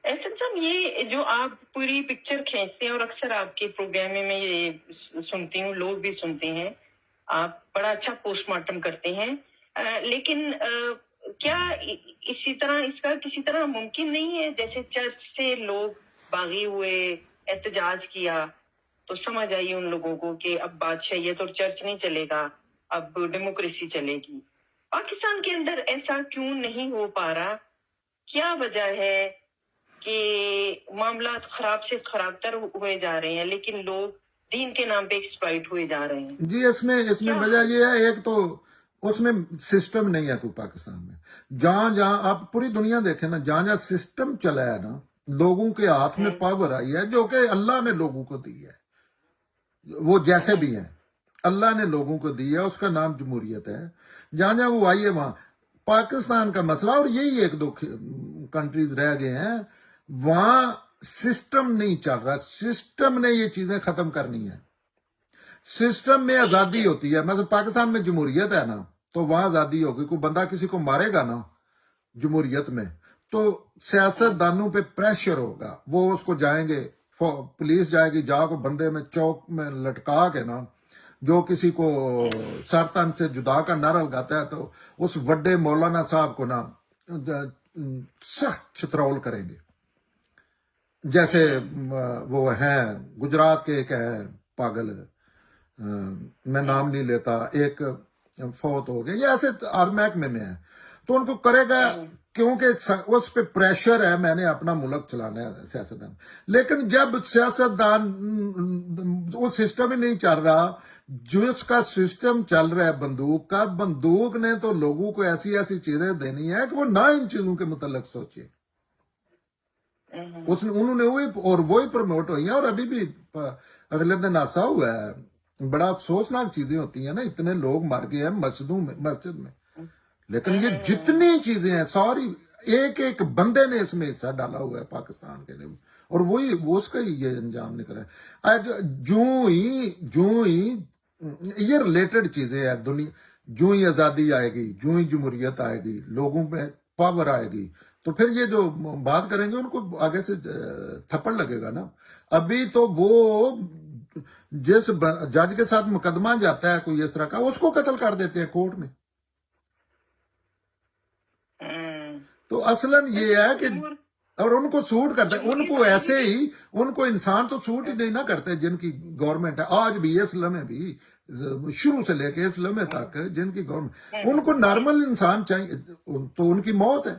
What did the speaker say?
احسن صاحب، یہ جو آپ پوری پکچر کھینچتے ہیں اور اکثر آپ کے پروگرام میں یہ سنتی ہوں، لوگ بھی سنتے ہیں، آپ بڑا اچھا پوسٹ مارٹم کرتے ہیں، لیکن کیا اسی طرح اس کا کسی طرح ممکن نہیں ہے؟ جیسے چرچ سے لوگ باغی ہوئے، احتجاج کیا، تو سمجھ آئی ان لوگوں کو کہ اب بادشاہیت اور چرچ نہیں چلے گا، اب ڈیموکریسی چلے گی۔ پاکستان کے اندر ایسا کیوں نہیں ہو پا رہا؟ کیا وجہ ہے کہ معاملات خراب سے خراب تر ہوئے جا رہے ہیں، لیکن لوگ دین کے نام پہ ایکسپلائٹ ہوئے جا رہے ہیں؟ جی اس میں وجہ یہ ہے، ایک تو اس میں سسٹم نہیں ہے کوئی پاکستان میں۔ جہاں آپ پوری دنیا دیکھیں نا، جہاں سسٹم چلا ہے نا، لوگوں کے ہاتھ میں پاور آئی ہے جو کہ اللہ نے لوگوں کو دی ہے، وہ جیسے بھی ہیں اللہ نے لوگوں کو دی ہے، اس کا نام جمہوریت ہے۔ جہاں وہ آئی ہے وہاں پاکستان کا مسئلہ، اور یہی ایک دو کنٹریز رہ گئے ہیں وہاں سسٹم نہیں چل رہا، سسٹم نے یہ چیزیں ختم کرنی ہے۔ سسٹم میں آزادی ہوتی ہے، مثلا پاکستان میں جمہوریت ہے نا تو وہاں آزادی ہوگی، کوئی بندہ کسی کو مارے گا نا جمہوریت میں تو سیاست دانوں پہ پریشر ہوگا، وہ اس کو جائیں گے، پولیس جائے گی، جا کو بندے میں چوک میں لٹکا کے نا، جو کسی کو سر تن سے جدا کا نعرہ لگاتا ہے تو اس وڈے مولانا صاحب کو نا سخت چترول کریں گے۔ جیسے وہ ہیں گجرات کے ایک ہے پاگل، میں نام نہیں لیتا، ایک فوت ہو گئے، یہ ایسے ہر محکمے میں ہے، تو ان کو کرے گا کیونکہ اس پہ پریشر ہے، میں نے اپنا ملک چلانا ہے سیاستدان۔ لیکن جب سیاستدان وہ سسٹم ہی نہیں چل رہا، جس کا سسٹم چل رہا ہے بندوق کا، بندوق نے تو لوگوں کو ایسی ایسی چیزیں دینی ہے کہ وہ نہ ان چیزوں کے متعلق سوچے، انہوں نے وہی پروموٹ ہوئی ہیں۔ اور ابھی بھی اگلے دن حادثہ ہوا ہے، بڑا افسوسناک چیزیں ہوتی ہیں نا، اتنے لوگ مر گئے ہیں مسجد میں، لیکن یہ جتنی چیزیں ہیں ساری ایک ایک بندے نے اس میں حصہ ڈالا ہوا ہے پاکستان کے لیے، اور وہی وہ اس کا ہی یہ انجام نکلا ہے۔ آج جو ہی یہ ریلیٹڈ چیزیں ہیں دنیا، جو ہی آزادی آئے گی، جو ہی جمہوریت آئے گی، لوگوں میں پاور آئے گی، تو پھر یہ جو بات کریں گے ان کو آگے سے تھپڑ لگے گا نا۔ ابھی تو وہ جس جج کے ساتھ مقدمہ جاتا ہے کوئی اس طرح کا، اس کو قتل کر دیتے ہیں کورٹ میں۔ تو اصلاً یہ ہے کہ اور ان کو سوٹ کرتے ہیں، ان کو ایسے ہی، ان کو انسان تو سوٹ ہی نہیں نہ کرتے جن کی گورنمنٹ ہے آج بھی، اس لمحے بھی، شروع سے لے کے اس لمحے تک جن کی گورنمنٹ، ان کو نارمل انسان چاہیے تو ان کی موت ہے۔